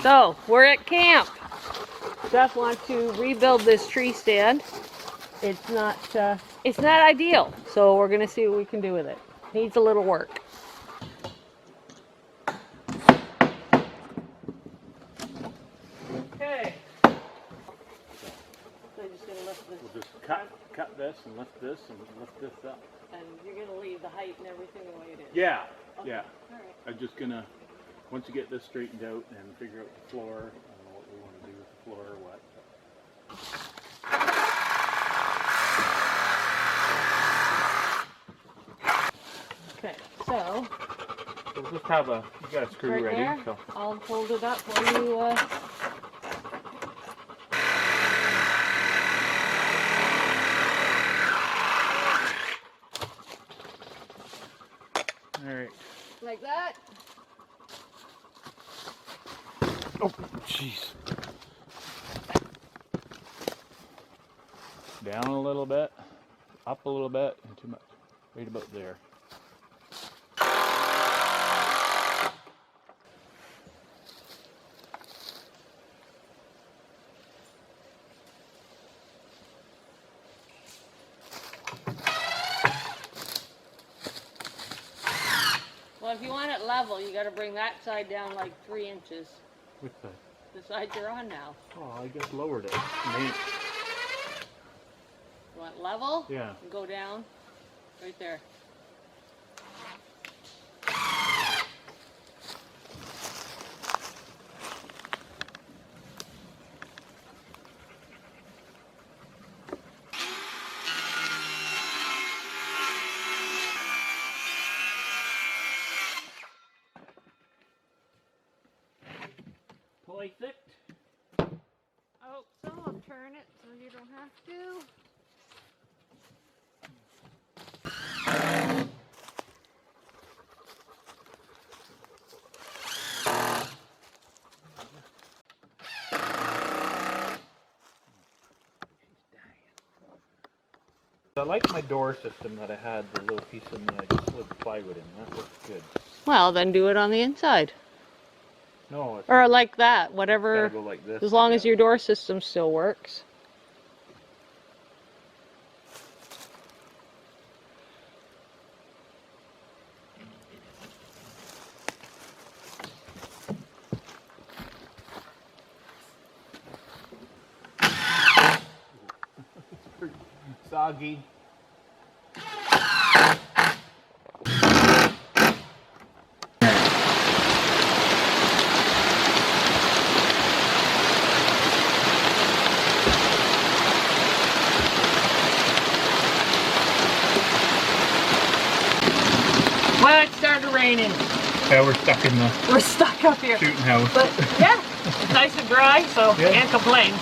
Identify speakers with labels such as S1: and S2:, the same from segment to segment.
S1: So, we're at camp. Jeff wants to rebuild this tree stand. It's not ideal, so we're gonna see what we can do with it. Needs a little work. Okay. So I'm just gonna lift this.
S2: We'll just cut this and lift this up.
S1: And you're gonna leave the height and everything the way it is.
S2: Yeah,
S1: Okay.
S2: yeah.
S1: All right.
S2: I'm just gonna, once you get this straightened out and figure out the floor, I don't know what we want to do with the floor or what.
S1: Okay, so
S2: We'll just have you got a screw
S1: right
S2: ready.
S1: there,
S2: So.
S1: I'll hold it up while you
S2: Alright.
S1: like that.
S2: Oh, jeez. Down a little bit, up a little bit, and too much. Right about there.
S1: Well, if you want it level, you got to bring that side down like 3 inches.
S2: With
S1: The side you're on now.
S2: I just lowered it.
S1: You want level?
S2: Yeah.
S1: And go down right there.
S2: Like that.
S1: Oh, some will turn it so you don't have to.
S2: I like my door system that I had, the little piece of me I just slid plywood in. That looks good.
S1: Well, then do it on the inside.
S2: No, it's
S1: Or like that,
S2: gotta
S1: whatever,
S2: go like this.
S1: as long as your door system still works.
S2: Soggy.
S1: Well, it started raining.
S2: Yeah, we're stuck in the
S1: We're stuck up here.
S2: shooting house.
S1: But yeah, it's nice and dry, so
S2: Yeah.
S1: can't complain.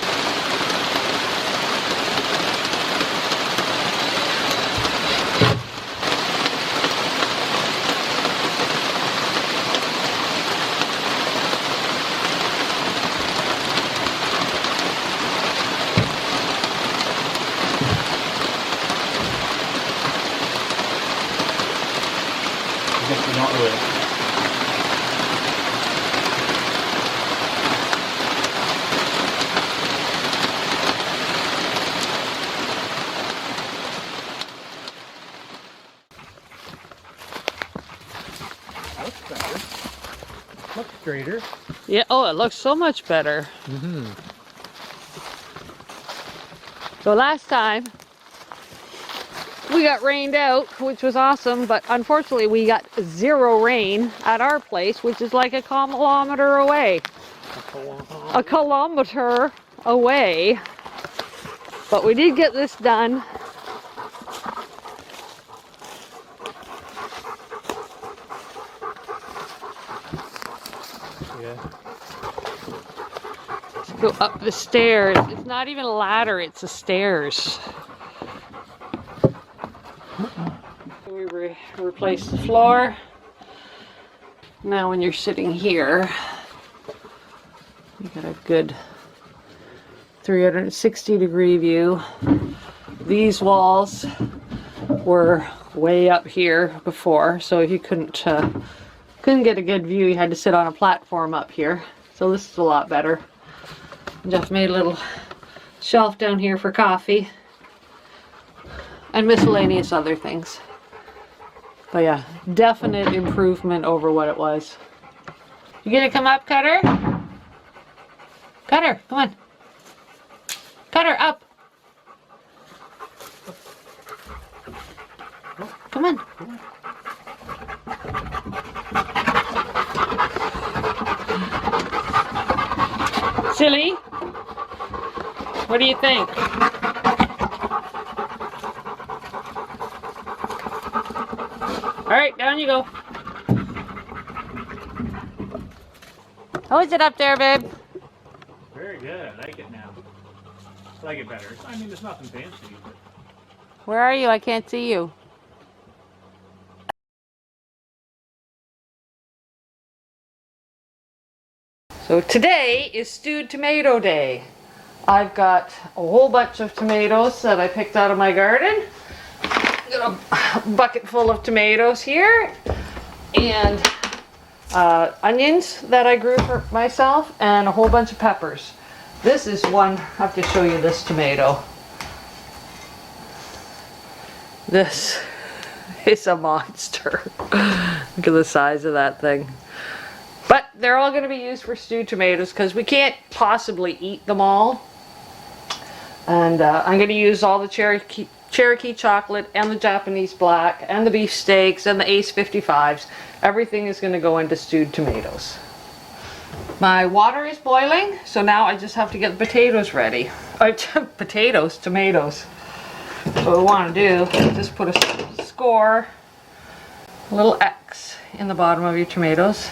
S2: I guess we're not really. Looks better. Looks straighter.
S1: Yeah, oh, it looks so much better.
S2: Mm-hmm.
S1: So last time, we got rained out, which was awesome, but unfortunately we got 0 rain at our place, which is like a kilometer away. A kilometer away. But we did get this done.
S2: Yeah.
S1: Let's go up the stairs. It's not even a ladder, it's the stairs. We replaced the floor. Now when you're sitting here, you got a good 360-degree view. These walls were way up here before, so if you couldn't get a good view, you had to sit on a platform up here. So this is a lot better. Jeff made a little shelf down here for coffee and miscellaneous other things. But yeah, definite improvement over what it was. You gonna come up, Cutter? Cutter, come on. Cutter, up. Come on. Silly? What do you think? All right, down you go. How is it up there, babe?
S2: Very good. I like it now. I like it better. I mean, there's nothing fancy, but
S1: Where are you? I can't see you. So today is stewed tomato day. I've got a whole bunch of tomatoes that I picked out of my garden. Got a bucket full of tomatoes here, and onions that I grew for myself, and a whole bunch of peppers. This is one, I have to show you this tomato. This is a monster. Look at the size of that thing. But they're all going to be used for stewed tomatoes because we can't possibly eat them all. And I'm going to use all the Cherokee chocolate and the Japanese black and the beef steaks and the Ace 55s. Everything is going to go into stewed tomatoes. My water is boiling, so now I just have to get the potatoes ready. Tomatoes. So what we want to do is just put a score, a little X in the bottom of your tomatoes.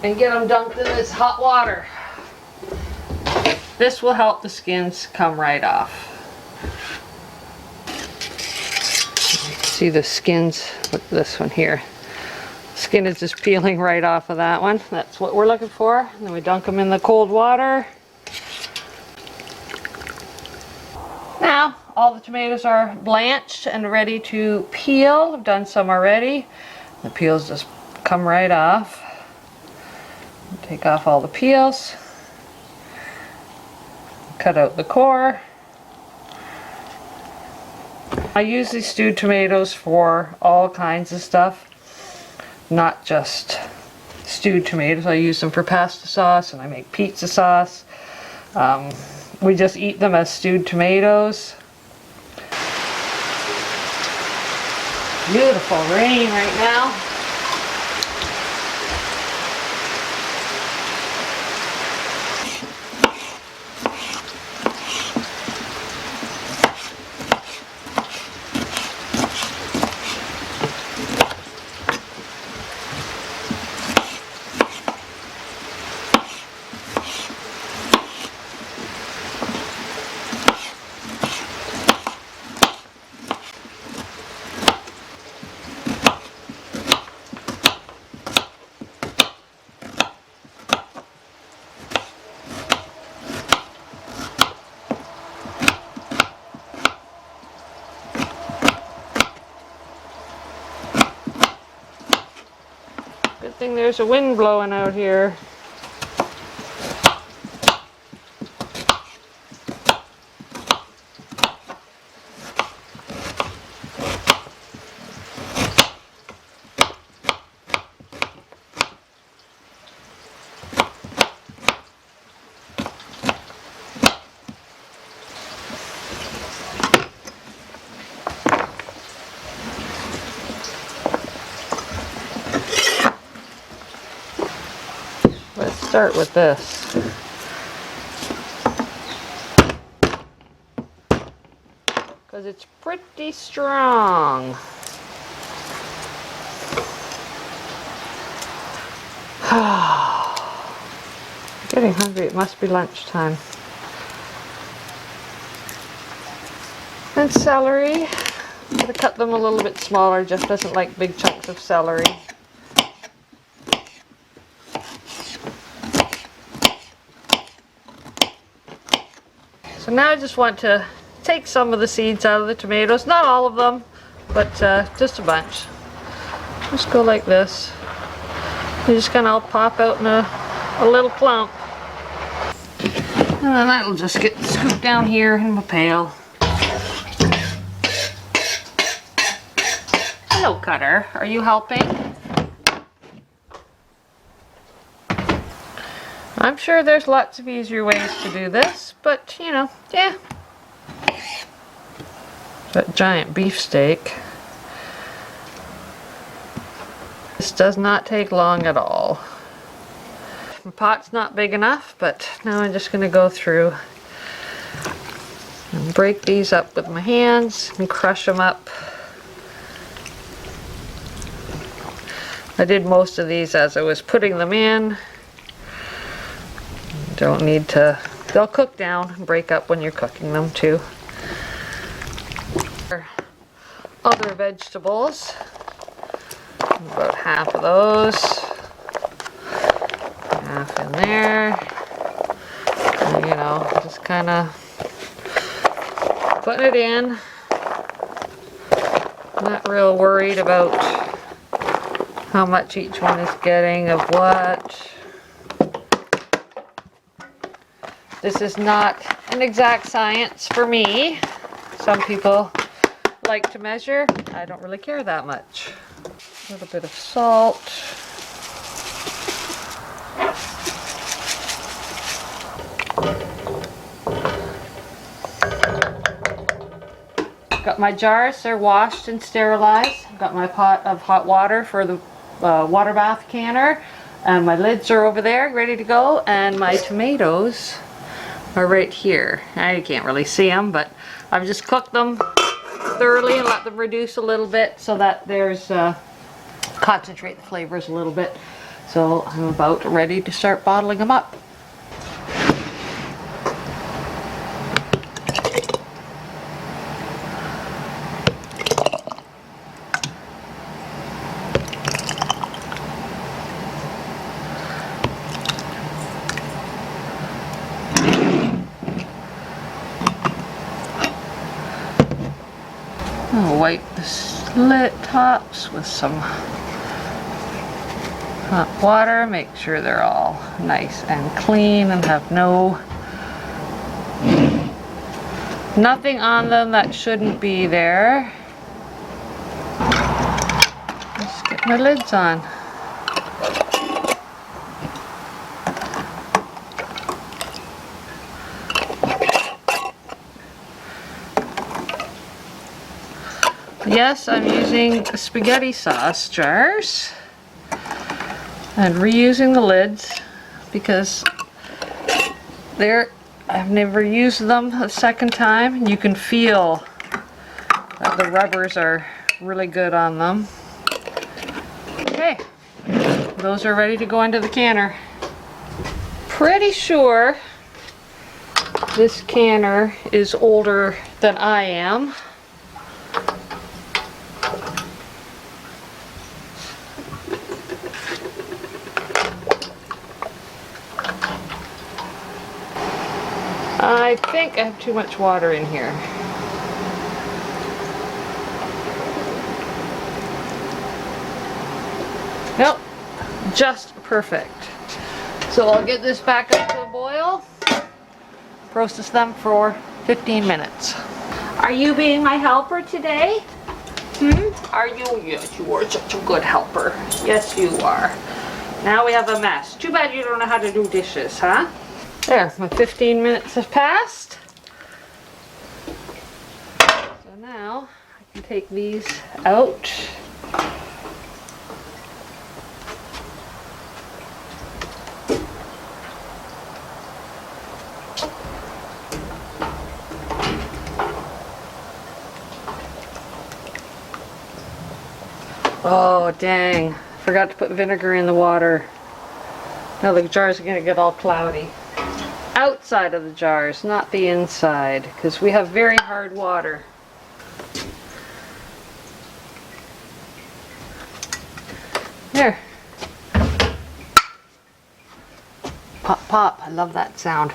S1: And get them dunked in this hot water. This will help the skins come right off. See the skins, look at this one here. Skin is just peeling right off of that one. That's what we're looking for. And then we dunk them in the cold water. Now, all the tomatoes are blanched and ready to peel. I've done some already. The peels just come right off. Take off all the peels. Cut out the core. I use these stewed tomatoes for all kinds of stuff, not just stewed tomatoes. I use them for pasta sauce, and I make pizza sauce. We just eat them as stewed tomatoes. Beautiful rain right now. Good thing there's a wind blowing out here. Let's start with this. Because it's pretty strong. Getting hungry, it must be lunchtime. And celery. I'm going to cut them a little bit smaller. Jeff doesn't like big chunks of celery. So now I just want to take some of the seeds out of the tomatoes. Not all of them, but just a bunch. Just go like this. They're just gonna all pop out in a little clump. And then that'll just get scooped down here in my pail. Hello, Cutter. Are you helping? I'm sure there's lots of easier ways to do this, but you know, yeah. That giant beefsteak. This does not take long at all. My pot's not big enough, but now I'm just going to go through and break these up with my hands and crush them up. I did most of these as I was putting them in. Don't need to, they'll cook down and break up when you're cooking them too. Other vegetables, about half of those. Half in there, and, you know, just kind of putting it in. Not real worried about how much each one is getting of what. This is not an exact science for me. Some people like to measure. I don't really care that much. A little bit of salt. Got my jars, they're washed and sterilized. Got my pot of hot water for the water bath canner. And my lids are over there, ready to go. And my tomatoes are right here. Now you can't really see them, but I've just cooked them thoroughly and let them reduce a little bit so that there's concentrate the flavors a little bit. So I'm about ready to start bottling them up. I'll wipe the slit tops with some hot water, make sure they're all nice and clean and have nothing on them that shouldn't be there. Let's get my lids on. Yes, I'm using spaghetti sauce jars and reusing the lids because I've never used them a second time. You can feel that the rubbers are really good on them. Okay, those are ready to go into the canner. Pretty sure this canner is older than I am. I think I have too much water in here. Nope, just perfect. So I'll get this back up to a boil, process them for 15 minutes. Are you being my helper today? Are you? Yes, you are such a good helper. Yes, you are. Now we have a mess. Too bad you don't know how to do dishes, huh? There, my 15 minutes have passed. So now I can take these out. Oh, dang. Forgot to put vinegar in the water. Now the jars are going to get all cloudy. Outside of the jars, not the inside, because we have very hard water. There. Pop, pop. I love that sound.